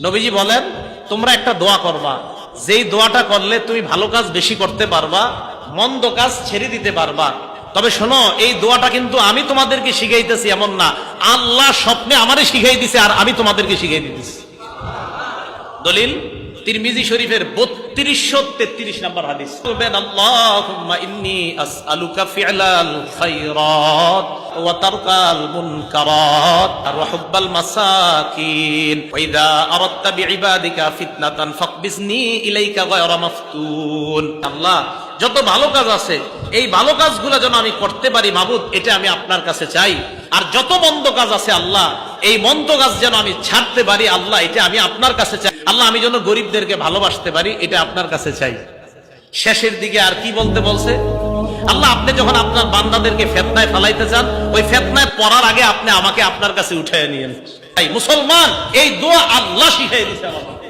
নবীজি বলেন, তোমরা একটা দোয়া করবা, যেই দোয়াটা করলে তুমি ভালো কাজ বেশি করতে পারবা, মন্দ কাজ ছেড়ে দিতে পারবা। তবে শোনো, এই দোয়াটা কিন্তু আমি তোমাদেরকে শিখাইতেছি এমন না, আল্লাহ স্বপ্নে আমারে শিখাই দিছে আর আমি তোমাদেরকে শিখাই দিতেছি। দলিল তিরমিজি শরীফের 3233 নম্বর হাদিস। বলবেন, আল্লাহুম্মা ইন্নী আসআলুকা ফি'লাল খায়রাত ওয়া তারকাল মুনকারাত ওয়া হুব্বাল মাসাকিন ওয়া ইযা আরাদতা বিইবাদিকা ফিতনাতান ফাকবিসনি ইলাইকা গায়রা মাফতুন। আল্লাহ, যত ভালো কাজ আছে এই ভালো কাজগুলো যেন আমি করতে পারি মাবুদ, এটা আমি আপনার কাছে চাই। আর যত মন্দ কাজ আছে আল্লাহ, এই মন্দ কাজ যেন আমি ছাড়তে পারি আল্লাহ, এটা আমি আপনার কাছে চাই। আল্লাহ, আমি যেন গরিবদেরকে ভালোবাসতে পারি, এটা আপনার কাছে চাই। শেষের দিকে আর কি বলতে বলছে? আল্লাহ, আপনি যখন আপনার বান্দাদেরকে ফিতনায় ফেলাইতে চান, ওই ফিতনায় পড়ার আগে আপনি আমাকে আপনার কাছে উঠায় নিয়েন। তাই মুসলমান, এই দোয়া আল্লাহ শিখিয়ে দিয়েছে আমাকে।